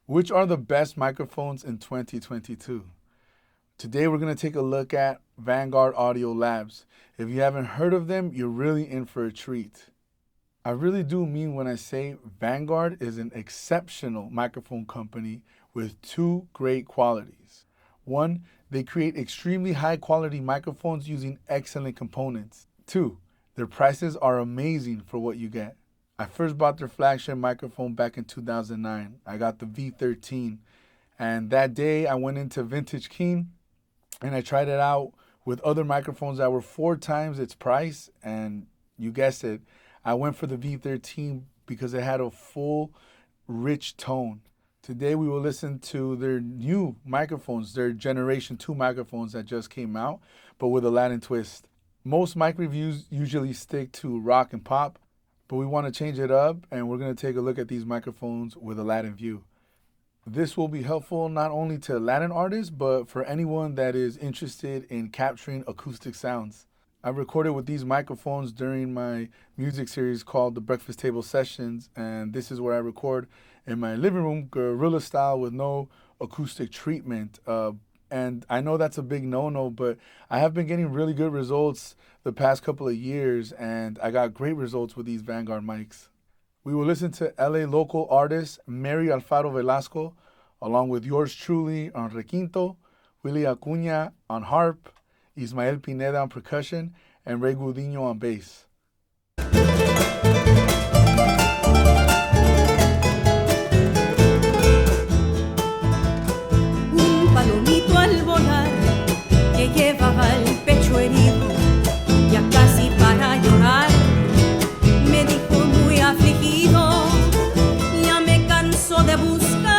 Which are the best microphones in 2022? Today we're going to take a look at Vanguard Audio Labs. If you haven't heard of them, you're really in for a treat. I really do mean when I say Vanguard is an exceptional microphone company with two great qualities. One, they create extremely high quality microphones using excellent components. Two, their prices are amazing for what you get. I first bought their flagship microphone back in 2009. I got the V13, and that day I went into Vintage King and I tried it out with other microphones that were 4 times its price, and you guessed it, I went for the V13 because it had a full, rich tone. Today we will listen to their new microphones, their Generation 2 microphones that just came out, but with a Latin twist. Most mic reviews usually stick to rock and pop, but we want to change it up, and we're going to take a look at these microphones with a Latin view. This will be helpful not only to Latin artists, but for anyone that is interested in capturing acoustic sounds. I recorded with these microphones during my music series called The Breakfast Table Sessions, and this is where I record in my living room, guerrilla style, with no acoustic treatment. And I know that's a big no-no, but I have been getting really good results the past couple of years, and I got great results with these Vanguard mics. We will listen to LA local artist Mary Alfaro Velasquez, along with yours truly on requinto, Willie Acuña on harp, Ismael Pineda on percussion, and Ray Gudiño on bass. Un palomito al volar que llevaba el pecho herido, ya casi para llorar, me dijo muy afligido, ya me canso de buscar.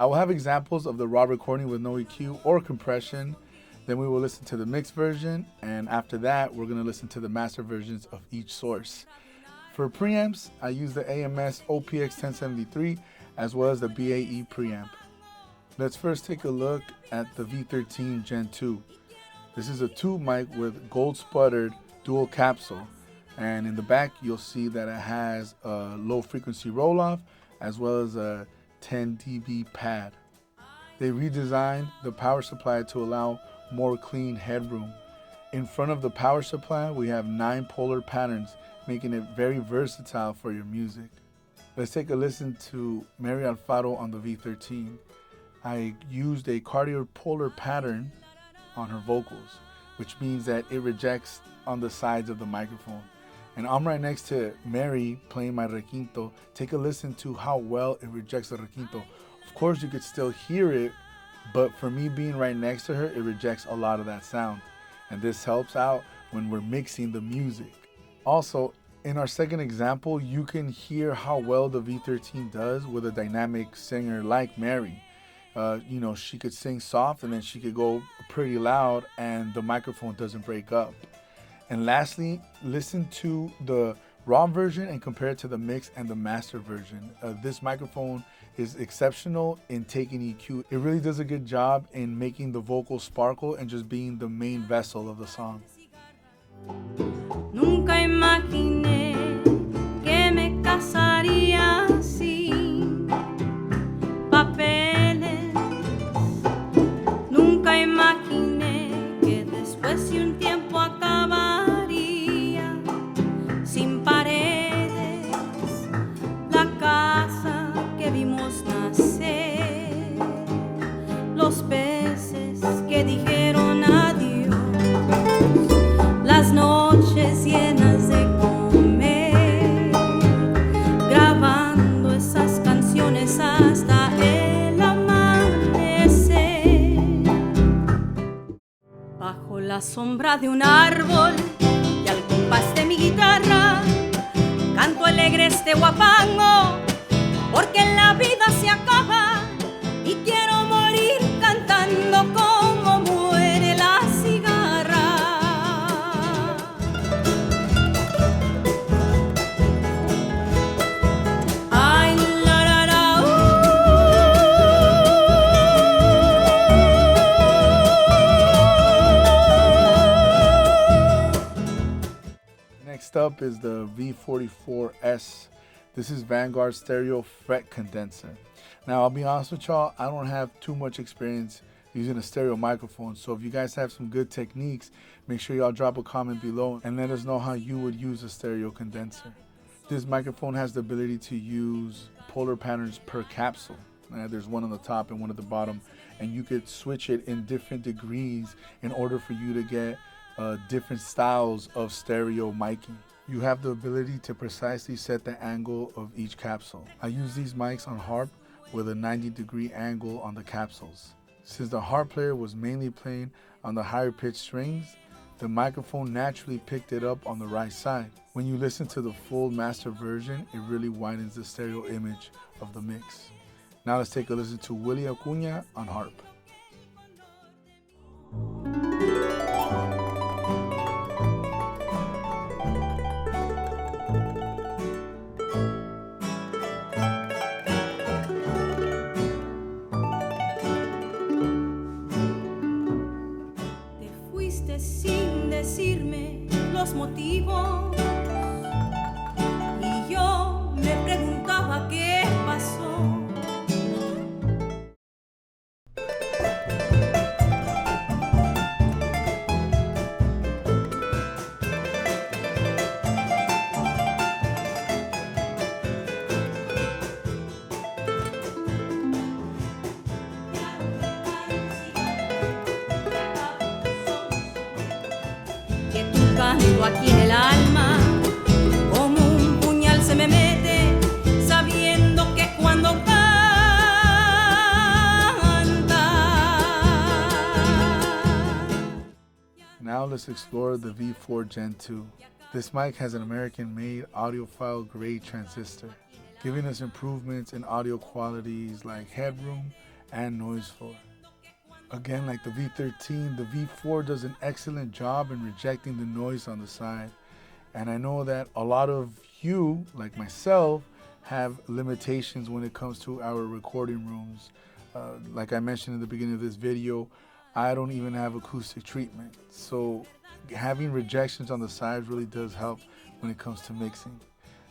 I will have examples of the raw recording with no EQ or compression. Then we will listen to the mixed version, and after that, we're going to listen to the master versions of each source. For preamps, I use the AMS OPX 1073 as well as the BAE preamp. Let's first take a look at the V13 Gen2. This is a tube mic with gold sputtered dual capsule, and in the back you'll see that it has a low frequency roll-off as well as a 10 dB pad. They redesigned the power supply to allow more clean headroom. In front of the power supply, we have 9 polar patterns, making it very versatile for your music. Let's take a listen to Mary Alfaro on the V13. I used a Cartier polar pattern on her vocals, which means that it rejects on the sides of the microphone. And I'm right next to Mary playing my requinto. Take a listen to how well it rejects the requinto. Of course, you could still hear it, but for me being right next to her, it rejects a lot of that sound. And this helps out when we're mixing the music. Also, in our second example, you can hear how well the V13 does with a dynamic singer like Mary. She could sing soft and then she could go pretty loud and the microphone doesn't break up. And lastly, listen to the raw version and compare it to the mix and the master version. This microphone is exceptional in taking EQ. It really does a good job in making the vocals sparkle and just being the main vessel of the song. Nunca imaginé que me casaría sin papeles. Nunca imaginé que después de un tiempo acabaría sin paredes la casa que vimos nacer, los peces que dijeron adiós, las noches llenas de comer, grabando esas canciones hasta el amanecer. Bajo la sombra de un árbol y al compás de mi guitarra, canto alegre este guapango, porque la vida se acaba y quiero morir cantando como muere la cigarra. Ay, la, la, la, Next up up is the V44s. This is Vanguard stereo fret condenser. Now, I'll be honest with y'all, I don't have too much experience using a stereo microphone, so if you guys have some good techniques, make sure y'all drop a comment below and let us know how you would use a stereo condenser. This microphone has the ability to use polar patterns per capsule. There's one on the top and one at the bottom, and you could switch it in different degrees in order for you to get different styles of stereo miking. You have the ability to precisely set the angle of each capsule. I use these mics on harp with a 90-degree angle on the capsules. Since the harp player was mainly playing on the higher pitched strings, the microphone naturally picked it up on the right side. When you listen to the full master version, it really widens the stereo image of the mix. Now let's take a listen to Willie Acuna on harp. Sin decirme los motivos, y yo me preguntaba qué pasó. Canto aquí en el alma, como un puñal se me mete, sabiendo que cuando canta. Now let's explore the V4 Gen2. This mic has an American-made audiophile grade transistor, giving us improvements in audio qualities like headroom and noise floor. Again, like the V13, the V4 does an excellent job in rejecting the noise on the side. And I know that a lot of you, like myself, have limitations when it comes to our recording rooms. Like I mentioned in the beginning of this video, I don't even have acoustic treatment. So having rejections on the sides really does help when it comes to mixing.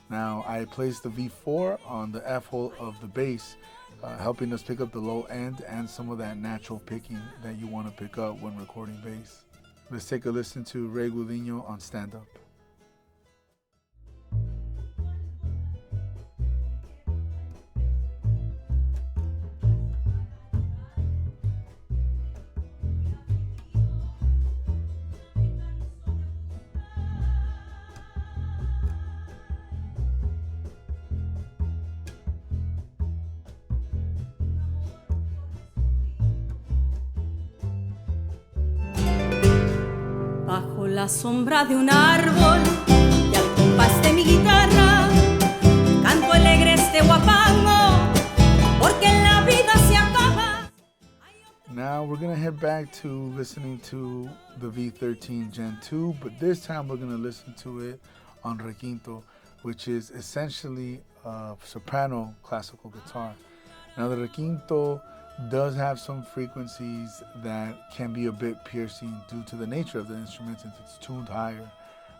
Now, I placed the V4 on the F-hole of the bass, helping us pick up the low end and some of that natural picking that you want to pick up when recording bass. Let's take a listen to Ray Gudiño on stand-up. La sombra de un árbol y al compás de mi guitarra canto alegre este guapango porque la vida se acaba. Now we're gonna head back to listening to the V13 Gen2, but this time we're gonna listen to it on requinto, which is essentially a soprano classical guitar. Now the requinto does have some frequencies that can be a bit piercing due to the nature of the instrument since it's tuned higher.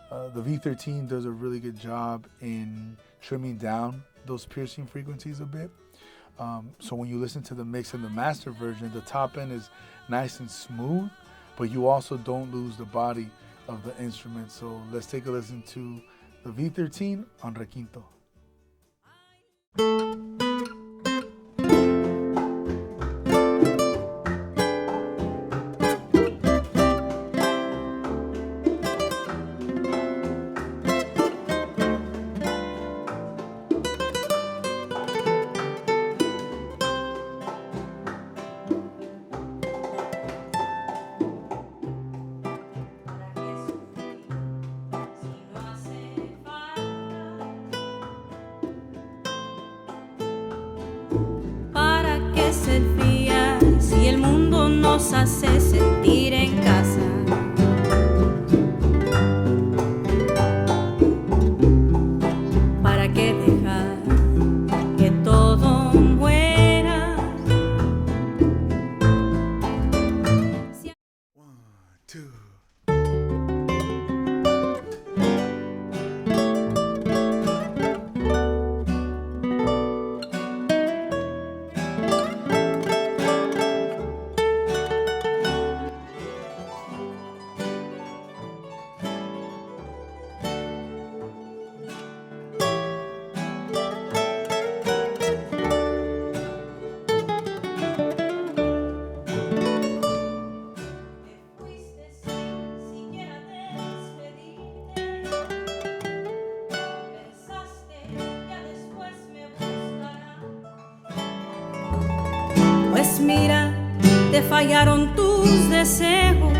The V13 does a really good job in trimming down those piercing frequencies a bit. So when you listen to the mix in the master version, the top end is nice and smooth, but you also don't lose the body of the instrument. So let's take a listen to the V13 on requinto. Ser fría si el mundo nos hace sentir en casa. ¿Para qué dejar que todo muera? One, two. Pues mira, te fallaron tus deseos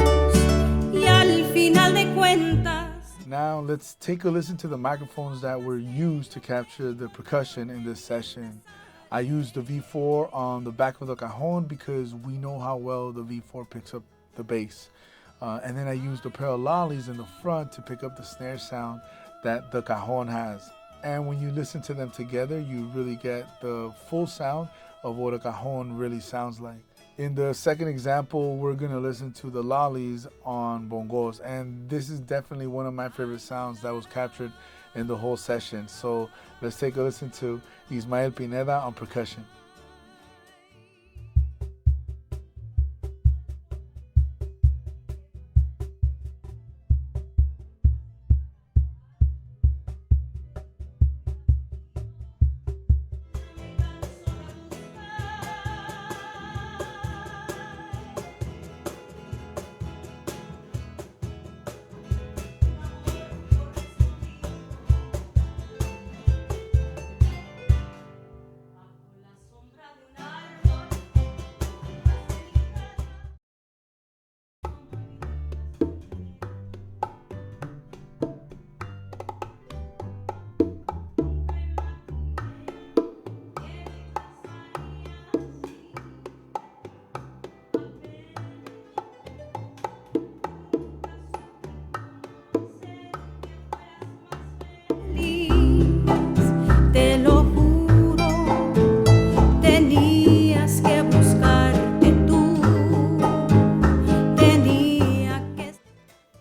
y al final de cuentas. Now let's take a listen to the microphones that were used to capture the percussion in this session. I used the V4 on the back of the cajon because we know how well the V4 picks up the bass. And then I used a pair of Lollis in the front to pick up the snare sound that the cajon has. And when you listen to them together, you really get the full sound of what a cajon really sounds like. In the second example, we're gonna listen to the Lollis on bongos, and this is definitely one of my favorite sounds that was captured in the whole session. So let's take a listen to Ismael Pineda on percussion.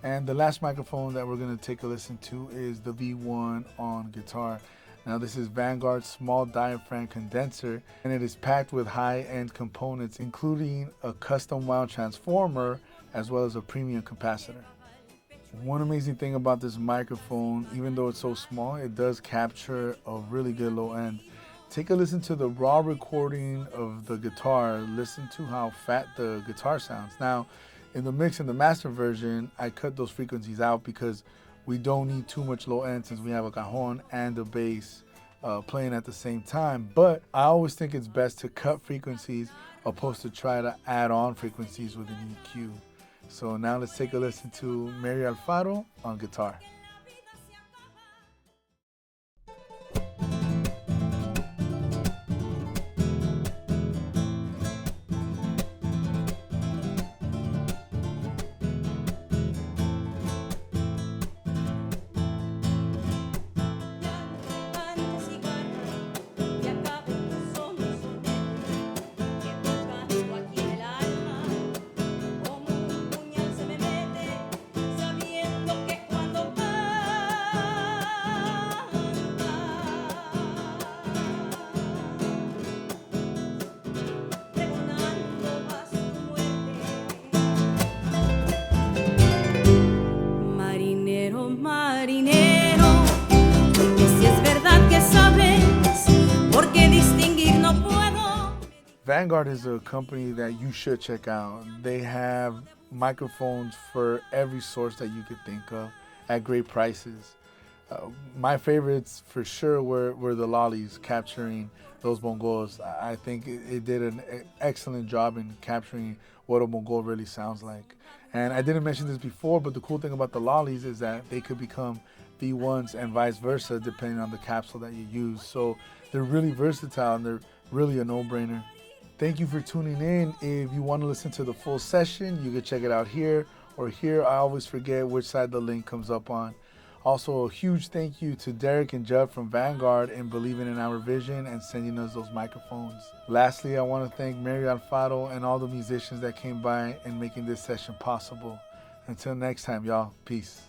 And the last microphone that we're going to take a listen to is the V1 on guitar. Now this is Vanguard's small diaphragm condenser, and it is packed with high-end components, including a custom wound transformer as well as a premium capacitor. One amazing thing about this microphone, even though it's so small, it does capture a really good low end. Take a listen to the raw recording of the guitar. Listen to how fat the guitar sounds. Now, in the mix and the master version, I cut those frequencies out because we don't need too much low end since we have a cajon and a bass playing at the same time. But I always think it's best to cut frequencies opposed to try to add on frequencies with an EQ. So now let's take a listen to Mary Alfaro on guitar. Vanguard is a company that you should check out. They have microphones for every source that you could think of at great prices. My favorites for sure were the Lollis capturing those bongos. I think it did an excellent job in capturing what a bongo really sounds like. And I didn't mention this before, but the cool thing about the Lollis is that they could become V1s and vice versa depending on the capsule that you use. So they're really versatile and they're really a no-brainer. Thank you for tuning in. If you want to listen to the full session, you can check it out here or here. I always forget which side the link comes up on. Also, a huge thank you to Derek and Judd from Vanguard in believing in our vision and sending us those microphones. Lastly, I want to thank Mary Alfaro and all the musicians that came by and making this session possible. Until next time, y'all. Peace.